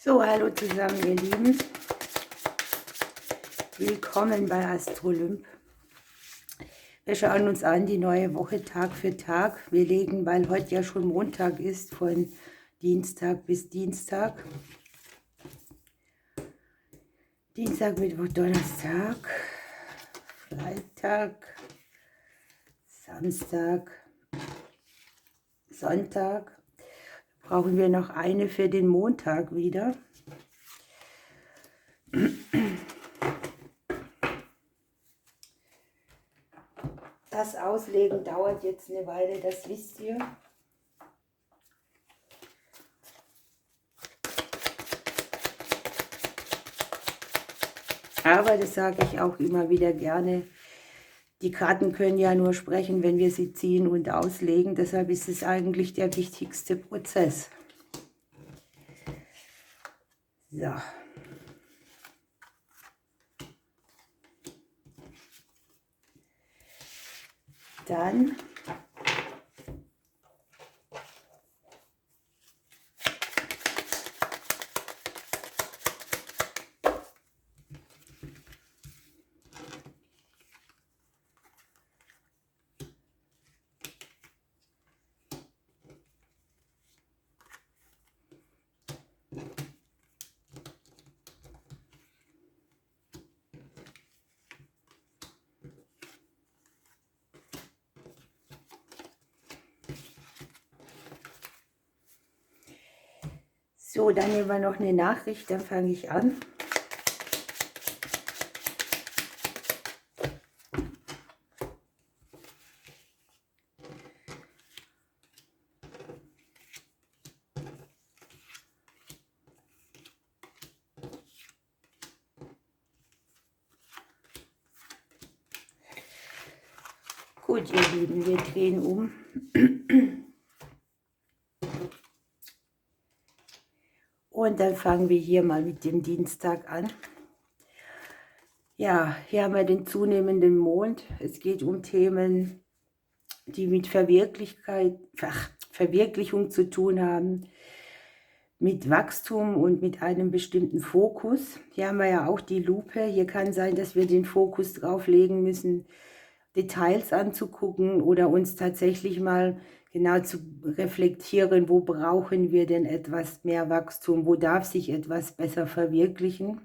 So, hallo zusammen, ihr Lieben. Willkommen bei Astrolymp. Wir schauen uns an die neue Woche Tag für Tag. Wir legen, weil heute ja schon Montag ist, von Dienstag bis Dienstag. Dienstag, Mittwoch, Donnerstag, Freitag, Samstag, Sonntag. Brauchen wir noch eine für den Montag wieder. Das Auslegen dauert jetzt eine Weile, das wisst ihr. Aber das sage ich auch immer wieder gerne. Die Karten können ja nur sprechen, wenn wir sie ziehen und auslegen. Deshalb ist es eigentlich der wichtigste Prozess. So. Dann so, dann nehmen wir noch eine Nachricht, dann fange ich an. Gut, ihr Lieben, wir drehen um. Und dann fangen wir hier mal mit dem Dienstag an. Ja, hier haben wir den zunehmenden Mond. Es geht um Themen, die mit Verwirklichung zu tun haben, mit Wachstum und mit einem bestimmten Fokus. Hier haben wir ja auch die Lupe. Hier kann sein, dass wir den Fokus drauf legen müssen, Details anzugucken oder uns tatsächlich mal genau zu reflektieren, wo brauchen wir denn etwas mehr Wachstum, wo darf sich etwas besser verwirklichen.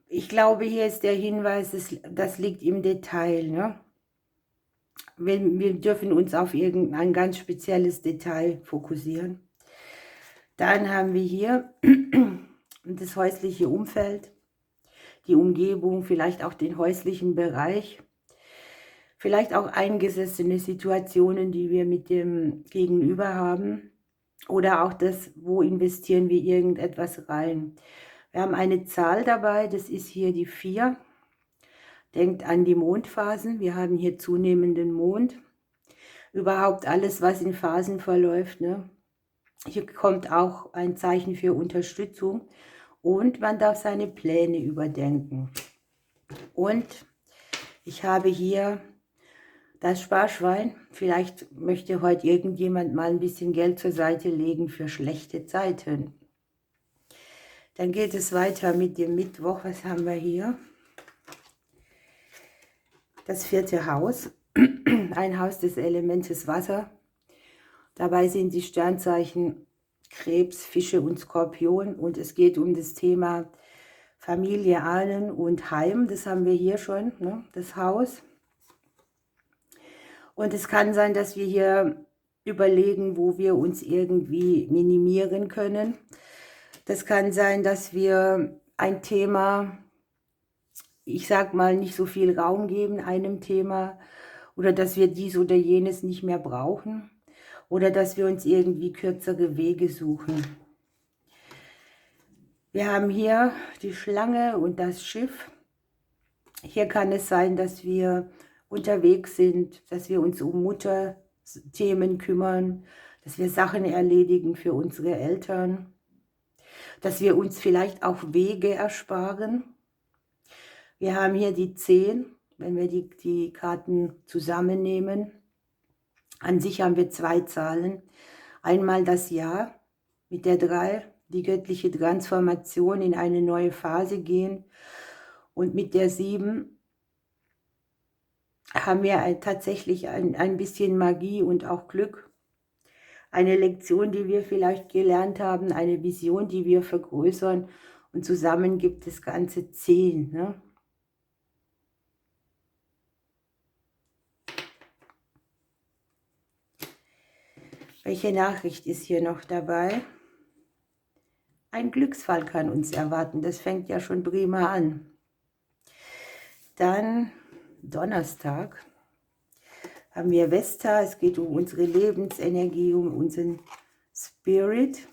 Ich glaube, hier ist der Hinweis, das liegt im Detail. Ne? Wir dürfen uns auf irgendein ganz spezielles Detail fokussieren. Dann haben wir hier das häusliche Umfeld, die Umgebung, vielleicht auch den häuslichen Bereich, vielleicht auch eingesessene Situationen, die wir mit dem Gegenüber haben, oder auch das, wo investieren wir irgendetwas rein. Wir haben eine Zahl dabei, das ist hier die 4. Denkt an die Mondphasen, wir haben hier zunehmenden Mond. Überhaupt alles, was in Phasen verläuft. Ne? Hier kommt auch ein Zeichen für Unterstützung und man darf seine Pläne überdenken. Und ich habe hier das Sparschwein. Vielleicht möchte heute irgendjemand mal ein bisschen Geld zur Seite legen für schlechte Zeiten. Dann geht es weiter mit dem Mittwoch. Was haben wir hier? Das 4. Haus. Ein Haus des Elementes Wasser. Dabei sind die Sternzeichen Krebs, Fische und Skorpion. Und es geht um das Thema Familie, Ahnen und Heim. Das haben wir hier schon, ne? Das Haus. Und es kann sein, dass wir hier überlegen, wo wir uns irgendwie minimieren können. Das kann sein, dass wir ein Thema, ich sag mal, nicht so viel Raum geben einem Thema oder dass wir dies oder jenes nicht mehr brauchen oder dass wir uns irgendwie kürzere Wege suchen. Wir haben hier die Schlange und das Schiff. Hier kann es sein, dass wir unterwegs sind, dass wir uns um Mutterthemen kümmern, dass wir Sachen erledigen für unsere Eltern, dass wir uns vielleicht auch Wege ersparen. Wir haben hier die 10, wenn wir die Karten zusammennehmen. An sich haben wir 2 Zahlen. Einmal das Jahr mit der 3, die göttliche Transformation in eine neue Phase gehen. Und mit der 7 haben wir tatsächlich ein bisschen Magie und auch Glück. Eine Lektion, die wir vielleicht gelernt haben, eine Vision, die wir vergrößern. Und zusammen gibt es ganze 10. Ne? Welche Nachricht ist hier noch dabei? Ein Glücksfall kann uns erwarten. Das fängt ja schon prima an. Dann Donnerstag haben wir Vesta. Es geht um unsere Lebensenergie, um unseren Spirit.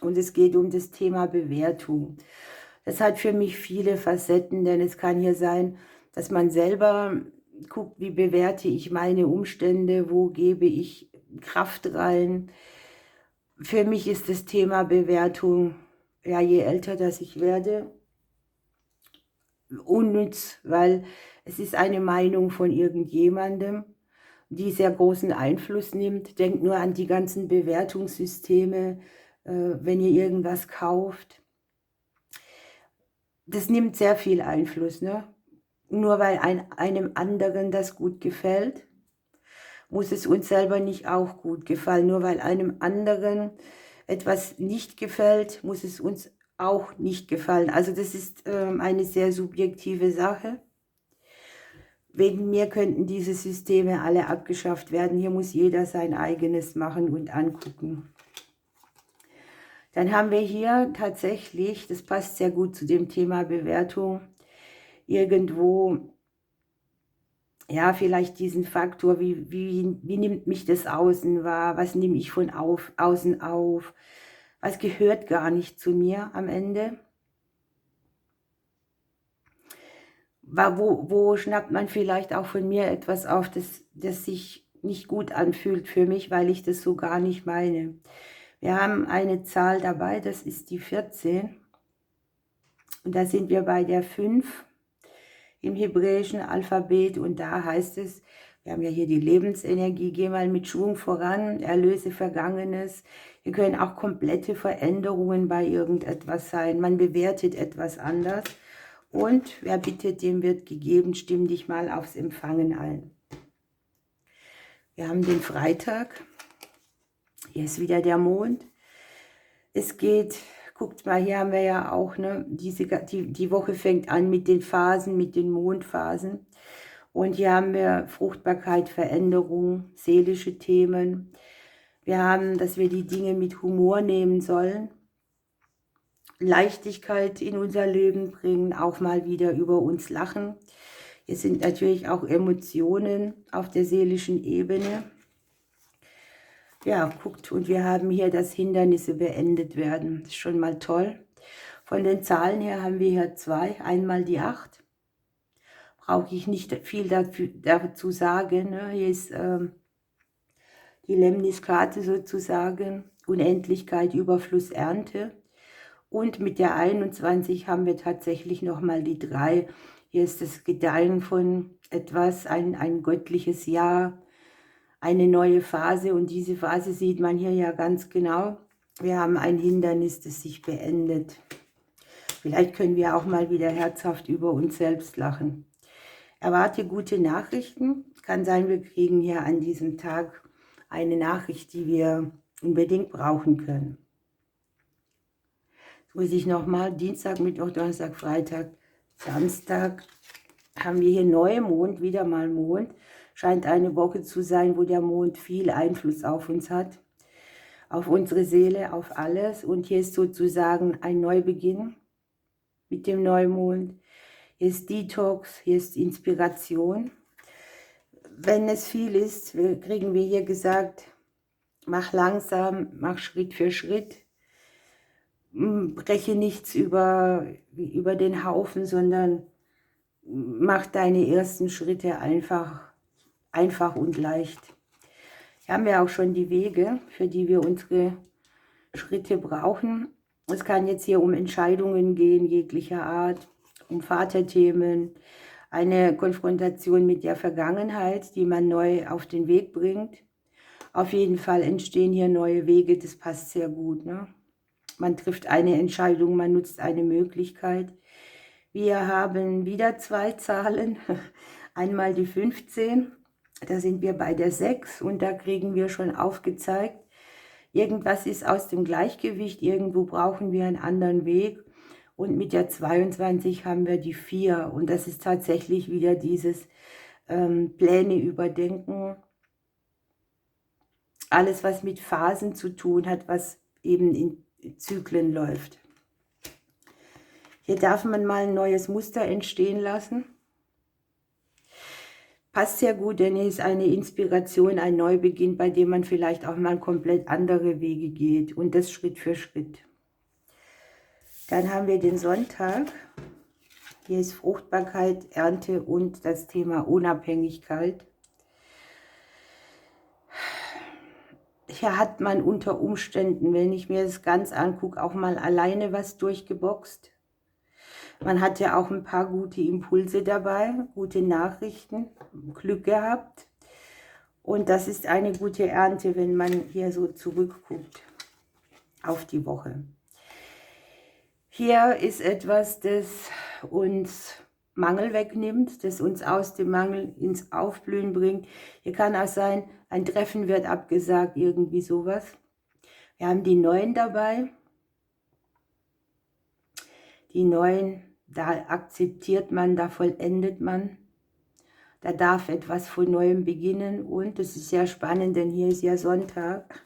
Und es geht um das Thema Bewertung. Das hat für mich viele Facetten, denn es kann hier sein, dass man selber guckt, wie bewerte ich meine Umstände, wo gebe ich Kraft rein. Für mich ist das Thema Bewertung, ja, je älter das ich werde, unnütz, weil es ist eine Meinung von irgendjemandem, die sehr großen Einfluss nimmt. Denkt nur an die ganzen Bewertungssysteme, wenn ihr irgendwas kauft. Das nimmt sehr viel Einfluss, ne? Nur weil einem anderen das gut gefällt, muss es uns selber nicht auch gut gefallen. Nur weil einem anderen etwas nicht gefällt, muss es uns auch nicht gefallen. Also das ist eine sehr subjektive Sache. Wegen mir könnten diese Systeme alle abgeschafft werden. Hier muss jeder sein eigenes machen und angucken. Dann haben wir hier tatsächlich, das passt sehr gut zu dem Thema Bewertung, irgendwo, ja, vielleicht diesen Faktor, wie nimmt mich das Außen wahr, was nehme ich von außen auf, was gehört gar nicht zu mir am Ende. Wo schnappt man vielleicht auch von mir etwas auf, das sich nicht gut anfühlt für mich, weil ich das so gar nicht meine. Wir haben eine Zahl dabei, das ist die 14. Und da sind wir bei der 5 im hebräischen Alphabet. Und da heißt es, wir haben ja hier die Lebensenergie, geh mal mit Schwung voran, erlöse Vergangenes. Hier können auch komplette Veränderungen bei irgendetwas sein. Man bewertet etwas anders. Und wer bittet, dem wird gegeben, stimm dich mal aufs Empfangen ein. Wir haben den Freitag. Hier ist wieder der Mond. Es geht, guckt mal, hier haben wir ja auch, ne, die Woche fängt an mit den Phasen, mit den Mondphasen. Und hier haben wir Fruchtbarkeit, Veränderung, seelische Themen. Wir haben, dass wir die Dinge mit Humor nehmen sollen. Leichtigkeit in unser Leben bringen, auch mal wieder über uns lachen. Hier sind natürlich auch Emotionen auf der seelischen Ebene. Ja, guckt, und wir haben hier, dass Hindernisse beendet werden. Das ist schon mal toll. Von den Zahlen her haben wir hier 2. Einmal die 8. Brauche ich nicht viel dazu sagen. Ne? Hier ist die Lemniskate sozusagen. Unendlichkeit, Überfluss, Ernte. Und mit der 21 haben wir tatsächlich nochmal die 3. Hier ist das Gedeihen von etwas, ein göttliches Jahr, eine neue Phase. Und diese Phase sieht man hier ja ganz genau. Wir haben ein Hindernis, das sich beendet. Vielleicht können wir auch mal wieder herzhaft über uns selbst lachen. Erwarte gute Nachrichten. Kann sein, wir kriegen hier an diesem Tag eine Nachricht, die wir unbedingt brauchen können. Muss ich nochmal, Dienstag, Mittwoch, Donnerstag, Freitag, Samstag haben wir hier Neumond, wieder mal Mond. Scheint eine Woche zu sein, wo der Mond viel Einfluss auf uns hat, auf unsere Seele, auf alles. Und hier ist sozusagen ein Neubeginn mit dem Neumond. Hier ist Detox, hier ist Inspiration. Wenn es viel ist, kriegen wir hier gesagt, mach langsam, mach Schritt für Schritt. Breche nichts über den Haufen, sondern mach deine ersten Schritte einfach und leicht. Hier haben wir auch schon die Wege, für die wir unsere Schritte brauchen. Es kann jetzt hier um Entscheidungen gehen, jeglicher Art, um Vaterthemen, eine Konfrontation mit der Vergangenheit, die man neu auf den Weg bringt. Auf jeden Fall entstehen hier neue Wege, das passt sehr gut, ne? Man trifft eine Entscheidung, man nutzt eine Möglichkeit. Wir haben wieder 2 Zahlen, einmal die 15, da sind wir bei der 6 und da kriegen wir schon aufgezeigt, irgendwas ist aus dem Gleichgewicht, irgendwo brauchen wir einen anderen Weg. Und mit der 22 haben wir die 4 und das ist tatsächlich wieder dieses Pläne überdenken. Alles, was mit Phasen zu tun hat, was eben in Zyklen läuft. Hier darf man mal ein neues Muster entstehen lassen. Passt sehr gut, denn es ist eine Inspiration, ein Neubeginn, bei dem man vielleicht auch mal komplett andere Wege geht und das Schritt für Schritt. Dann haben wir den Sonntag. Hier ist Fruchtbarkeit, Ernte und das Thema Unabhängigkeit. Hier hat man unter Umständen, wenn ich mir das ganz angucke, auch mal alleine was durchgeboxt. Man hat ja auch ein paar gute Impulse dabei, gute Nachrichten, Glück gehabt. Und das ist eine gute Ernte, wenn man hier so zurückguckt auf die Woche. Hier ist etwas, das uns Mangel wegnimmt, das uns aus dem Mangel ins Aufblühen bringt. Hier kann auch sein, ein Treffen wird abgesagt, irgendwie sowas. Wir haben die 9 dabei. Die 9, da akzeptiert man, da vollendet man. Da darf etwas von Neuem beginnen und das ist sehr spannend, denn hier ist ja Sonntag.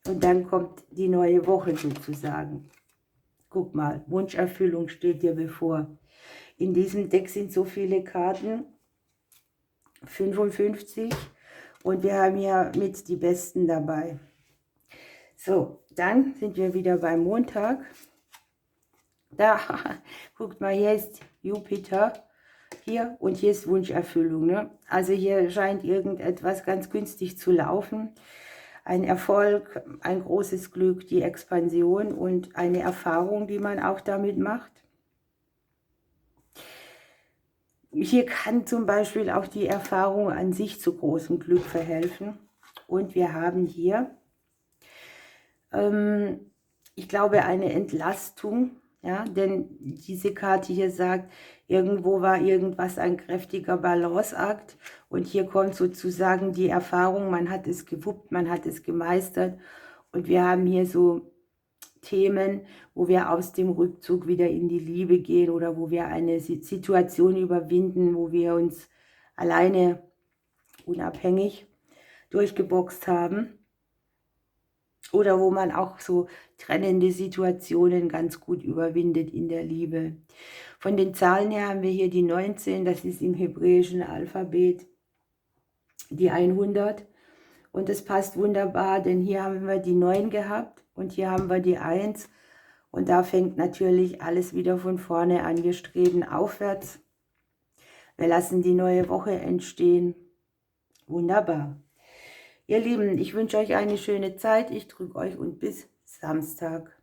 Und dann kommt die neue Woche sozusagen. Guck mal, Wunscherfüllung steht dir bevor. In diesem Deck sind so viele Karten, 55, und wir haben hier mit die besten dabei. So, dann sind wir wieder beim Montag. Da, guckt mal, hier ist Jupiter, hier und hier ist Wunscherfüllung. Ne? Also hier scheint irgendetwas ganz günstig zu laufen. Ein Erfolg, ein großes Glück, die Expansion und eine Erfahrung, die man auch damit macht. Hier kann zum Beispiel auch die Erfahrung an sich zu großem Glück verhelfen. Und wir haben hier, ich glaube, eine Entlastung. Ja, denn diese Karte hier sagt, irgendwo war irgendwas ein kräftiger Balanceakt und hier kommt sozusagen die Erfahrung, man hat es gewuppt, man hat es gemeistert und wir haben hier so Themen, wo wir aus dem Rückzug wieder in die Liebe gehen oder wo wir eine Situation überwinden, wo wir uns alleine unabhängig durchgeboxt haben. Oder wo man auch so trennende Situationen ganz gut überwindet in der Liebe. Von den Zahlen her haben wir hier die 19, das ist im hebräischen Alphabet die 100. Und das passt wunderbar, denn hier haben wir die 9 gehabt und hier haben wir die 1. Und da fängt natürlich alles wieder von vorne an. Wir streben aufwärts. Wir lassen die neue Woche entstehen. Wunderbar. Ihr Lieben, ich wünsche euch eine schöne Zeit. Ich drücke euch und bis Samstag.